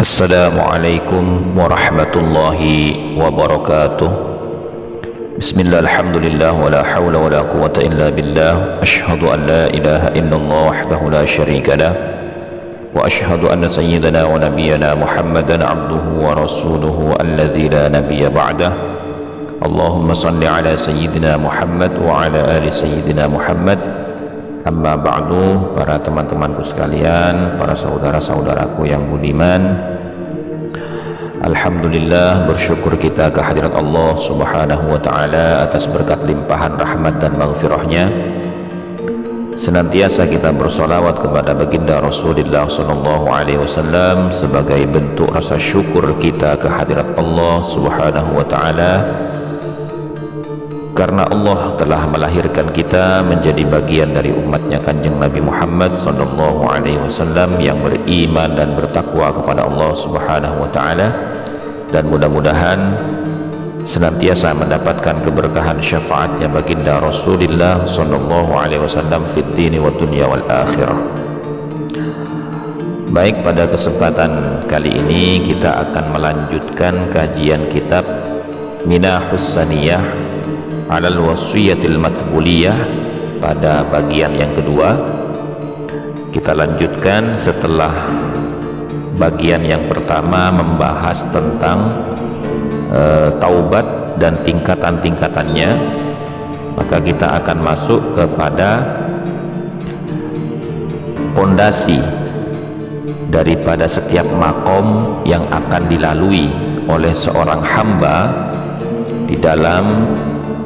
Assalamualaikum warahmatullahi wabarakatuh. Bismillah, alhamdulillah, wa la hawla wa la quwwata illa billah. Ashhadu an la ilaha illallah wahdahu la syarika lah, wa ashhadu anna sayyidana wa nabiyyana Muhammadan abduhu wa rasuluhu alladzi la nabiyya ba'dah. Allahumma salli ala sayyidina Muhammad wa ala ali sayyidina Muhammad. Amma ba'du, para teman-temanku sekalian, para saudara-saudaraku yang budiman, alhamdulillah, bersyukur kita kehadirat Allah subhanahu wa ta'ala atas berkat limpahan rahmat dan maghfirahnya. Senantiasa kita bersolawat kepada baginda Rasulullah sallallahu alaihi wasallam sebagai bentuk rasa syukur kita kehadirat Allah subhanahu wa ta'ala, karena Allah telah melahirkan kita menjadi bagian dari umatnya Kanjeng Nabi Muhammad sallallahu alaihi wasallam yang beriman dan bertakwa kepada Allah subhanahu wa ta'ala, dan mudah-mudahan senantiasa mendapatkan keberkahan syafaatnya baginda Rasulullah sallallahu alaihi wasallam fid dini wa dunya wal akhirah. Baik, pada kesempatan kali ini kita akan melanjutkan kajian kitab Minahus Saniyah Alal Wasiyatil Matbuliyah pada bagian yang kedua. Kita lanjutkan setelah bagian yang pertama membahas tentang taubat dan tingkatan-tingkatannya, maka kita akan masuk kepada pondasi daripada setiap makom yang akan dilalui oleh seorang hamba di dalam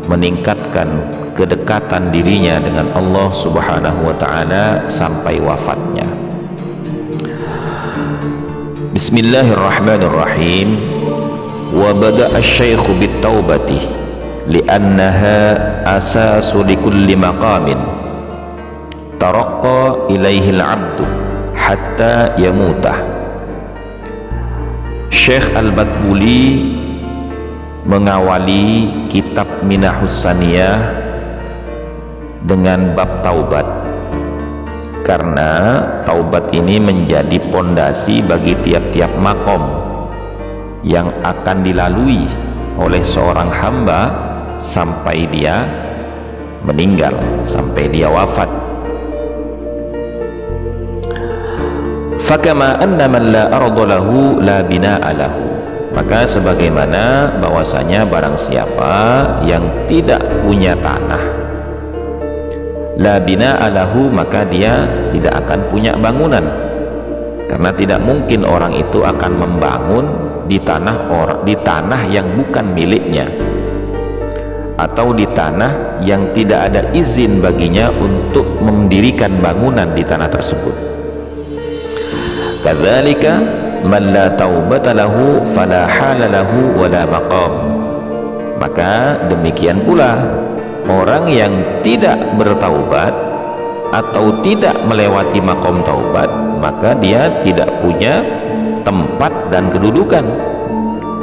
meningkatkan kedekatan dirinya dengan Allah subhanahu wa ta'ala sampai wafatnya. Bismillahirrahmanirrahim. Wa bada'a asy-syaikhu bit-taubati li'annaha asasu likulli maqamin taraqqa ilaihi al-'abdu hatta yamutah. Syekh Al-Matbuli mengawali kitab Minahus Saniyah dengan bab taubat, karena taubat ini menjadi pondasi bagi tiap-tiap makom yang akan dilalui oleh seorang hamba sampai dia meninggal, sampai dia wafat. Fakama anna man la arda lahu la bina'a lahu, maka sebagaimana bahwasanya barang siapa yang tidak punya tanah, la bina'a lahu, maka dia tidak akan punya bangunan, karena tidak mungkin orang itu akan membangun di tanah yang bukan miliknya, atau di tanah yang tidak ada izin baginya untuk mendirikan bangunan di tanah tersebut. Kadzalika man la taubata lahu fala hala lahu wala maqam, maka demikian pula orang yang tidak bertaubat atau tidak melewati makom taubat, maka dia tidak punya tempat dan kedudukan,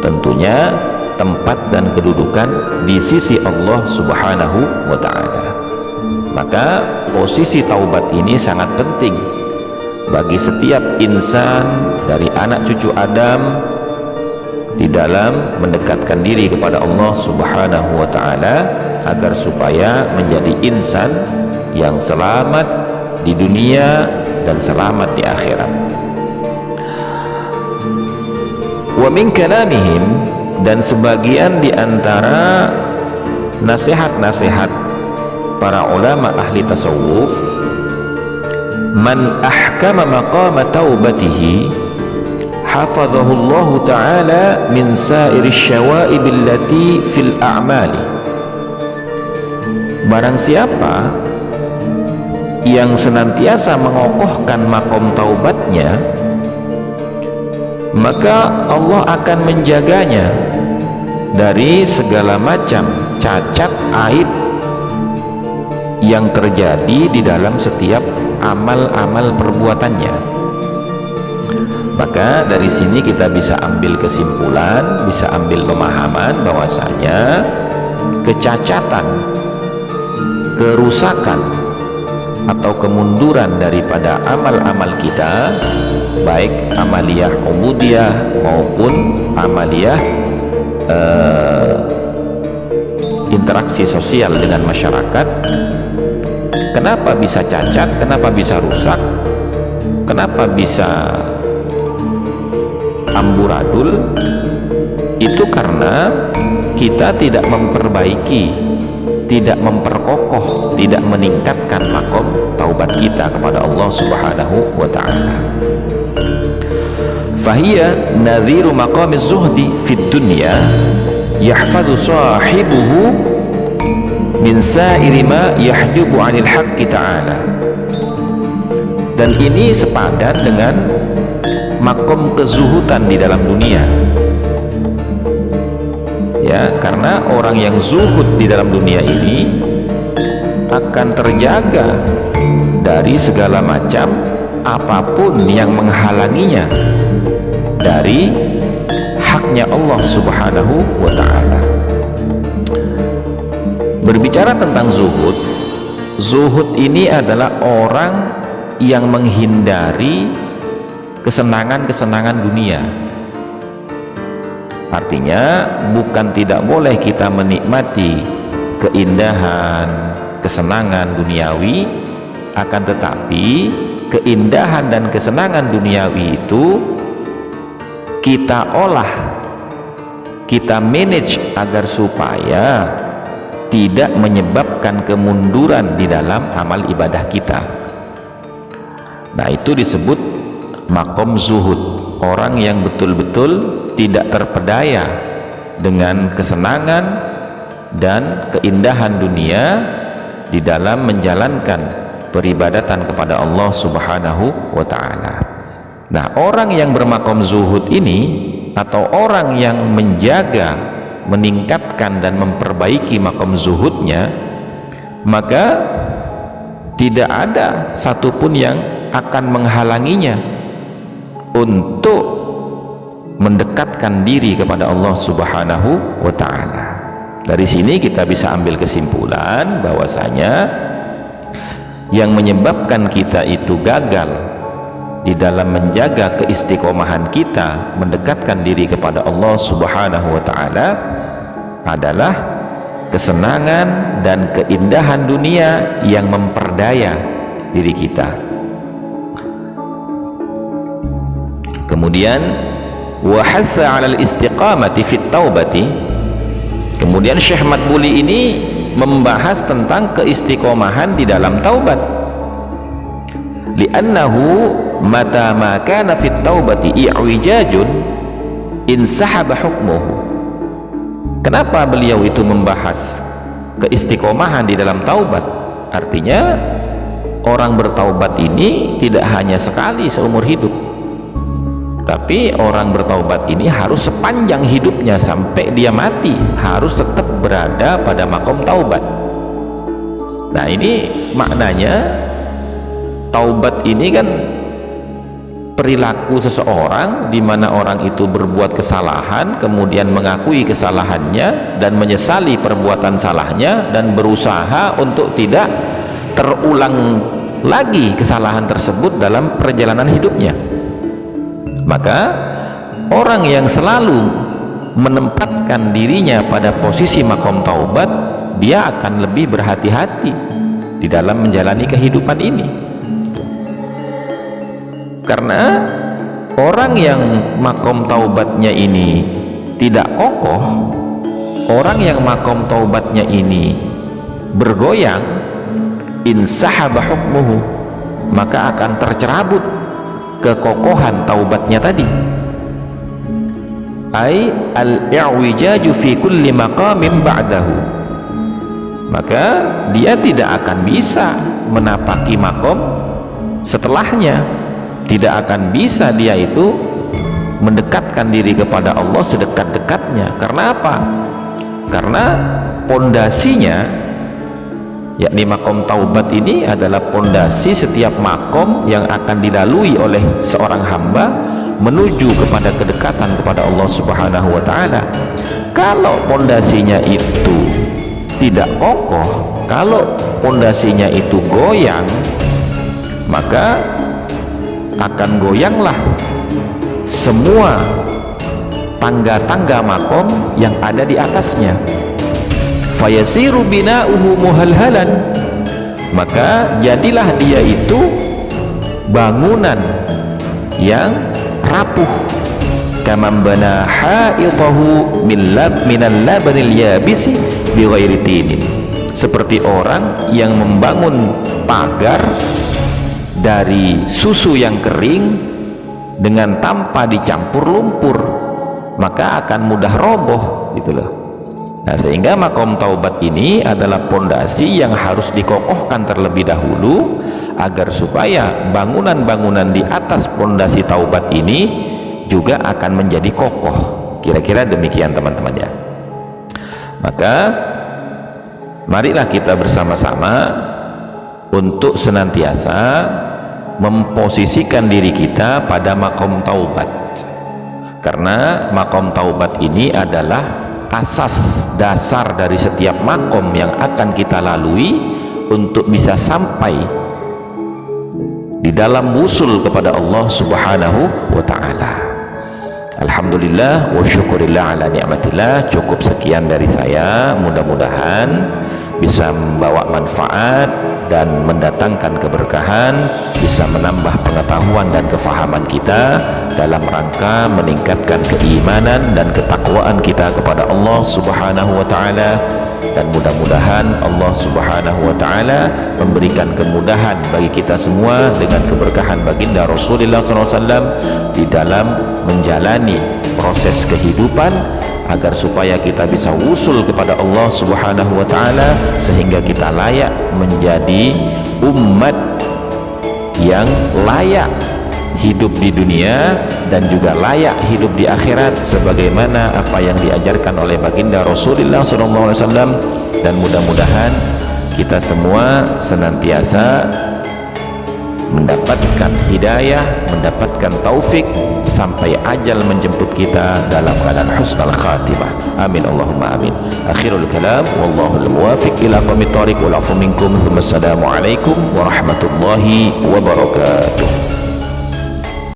tentunya tempat dan kedudukan di sisi Allah subhanahu wa ta'ala. Maka posisi taubat ini sangat penting bagi setiap insan dari anak cucu Adam di dalam mendekatkan diri kepada Allah subhanahu wa ta'ala, agar supaya menjadi insan yang selamat di dunia dan selamat di akhirat. Wa min kalamihim, dan sebagian di antara nasihat-nasihat para ulama ahli tasawuf, man ahkama maqama taubatihi hafadhahu Allah ta'ala min sairi syawaib allati fil a'mali. Barang siapa yang senantiasa mengokohkan makom taubatnya, maka Allah akan menjaganya dari segala macam cacat aib yang terjadi di dalam setiap amal-amal perbuatannya. Maka dari sini kita bisa ambil kesimpulan, bisa ambil pemahaman bahwasanya kecacatan, kerusakan atau kemunduran daripada amal-amal kita, baik amaliyah ubudiyah maupun amaliyah interaksi sosial dengan masyarakat. Kenapa bisa cacat, kenapa bisa rusak, kenapa bisa amburadul? Itu karena kita tidak memperbaiki, tidak memperkokoh, tidak meningkatkan makom taubat kita kepada Allah Subhanahu wa ta'ala. Fahiya nadhiru maqamiz zuhdi fid dunya yahfadhu sahibuhu min sa'iri ma yahjubu 'anil haqqi ta'ala. Dan ini sepadan dengan makom kezuhudan di dalam dunia, ya, karena orang yang zuhud di dalam dunia ini akan terjaga dari segala macam apapun yang menghalanginya dari haknya Allah Subhanahu wa ta'ala. Berbicara tentang zuhud, zuhud ini adalah orang yang menghindari kesenangan-kesenangan dunia. Artinya bukan tidak boleh kita menikmati keindahan, kesenangan duniawi, akan tetapi keindahan dan kesenangan duniawi itu kita olah, kita manage agar supaya tidak menyebabkan kemunduran di dalam amal ibadah kita. Nah, itu disebut makom zuhud, orang yang betul-betul tidak terpedaya dengan kesenangan dan keindahan dunia di dalam menjalankan peribadatan kepada Allah Subhanahu wa ta'ala. Nah, orang yang bermakom zuhud ini, atau orang yang menjaga, meningkatkan dan memperbaiki makom zuhudnya, maka tidak ada satupun yang akan menghalanginya untuk mendekatkan diri kepada Allah Subhanahu wa ta'ala. Dari sini kita bisa ambil kesimpulan bahwasanya yang menyebabkan kita itu gagal di dalam menjaga keistiqomahan kita mendekatkan diri kepada Allah Subhanahu wa ta'ala adalah kesenangan dan keindahan dunia yang memperdaya diri kita. Kemudian wa hatha 'alal istiqamati fit taubati. Kemudian Syekh Madbuli ini membahas tentang keistiqomahan di dalam taubat. Li'annahu mata ma kana fit taubati i'wijajun insahaba hukmuhu. Kenapa beliau itu membahas keistiqomahan di dalam taubat? Artinya orang bertaubat ini tidak hanya sekali seumur hidup, tapi orang bertaubat ini harus sepanjang hidupnya sampai dia mati harus tetap berada pada makom taubat. Nah, ini maknanya taubat ini kan perilaku seseorang di mana orang itu berbuat kesalahan, kemudian mengakui kesalahannya dan menyesali perbuatan salahnya dan berusaha untuk tidak terulang lagi kesalahan tersebut dalam perjalanan hidupnya. Maka orang yang selalu menempatkan dirinya pada posisi makom taubat, dia akan lebih berhati-hati di dalam menjalani kehidupan ini. Karena orang yang makom taubatnya ini tidak kokoh, orang yang makom taubatnya ini bergoyang, insahaba hukmuhu, maka akan tercerabut kekokohan taubatnya tadi. Ai al-i'wijaju fi kulli maqamin ba'dahu, maka dia tidak akan bisa menapaki makom setelahnya, tidak akan bisa dia itu mendekatkan diri kepada Allah sedekat-dekatnya. Karena apa? Karena pondasinya, yakni makom taubat ini adalah pondasi setiap makom yang akan dilalui oleh seorang hamba menuju kepada kedekatan kepada Allah Subhanahu wa ta'ala. Kalau pondasinya itu tidak kokoh, kalau pondasinya itu goyang, maka akan goyanglah semua tangga-tangga makom yang ada di atasnya. Fayasiru bina'uhu muhalhalan, maka jadilah dia itu bangunan yang rapuh. Kaman bana ha'itahu minal labanil yabisi bighairi tinin, seperti orang yang membangun pagar dari susu yang kering dengan tanpa dicampur lumpur, maka akan mudah roboh gitu loh. Nah, sehingga makom taubat ini adalah pondasi yang harus dikokohkan terlebih dahulu, agar supaya bangunan-bangunan di atas pondasi taubat ini juga akan menjadi kokoh. Kira-kira demikian teman-teman ya. Maka marilah kita bersama-sama untuk senantiasa memposisikan diri kita pada makom taubat, karena makom taubat ini adalah asas dasar dari setiap makom yang akan kita lalui untuk bisa sampai di dalam wusul kepada Allah Subhanahu wa ta'ala. Alhamdulillah wa syukurillah ala ni'matillah. Cukup sekian dari saya, mudah-mudahan bisa membawa manfaat dan mendatangkan keberkahan, bisa menambah pengetahuan dan kefahaman kita dalam rangka meningkatkan keimanan dan ketakwaan kita kepada Allah Subhanahu wa ta'ala. Dan mudah-mudahan Allah Subhanahu wa ta'ala memberikan kemudahan bagi kita semua dengan keberkahan baginda Rasulullah SAW di dalam menjalani proses kehidupan, agar supaya kita bisa wusul kepada Allah Subhanahu wa ta'ala, sehingga kita layak menjadi umat yang layak hidup di dunia dan juga layak hidup di akhirat sebagaimana apa yang diajarkan oleh baginda Rasulullah SAW. Dan mudah-mudahan kita semua senantiasa mendapatkan hidayah, mendapatkan taufik sampai ajal menjemput kita dalam keadaan husnul khatimah. Amin Allahumma amin. Akhirul kalam wallahul muwafiq ila aqwamit thoriq wal afu minkum. Assalamu alaikum warahmatullahi wabarakatuh.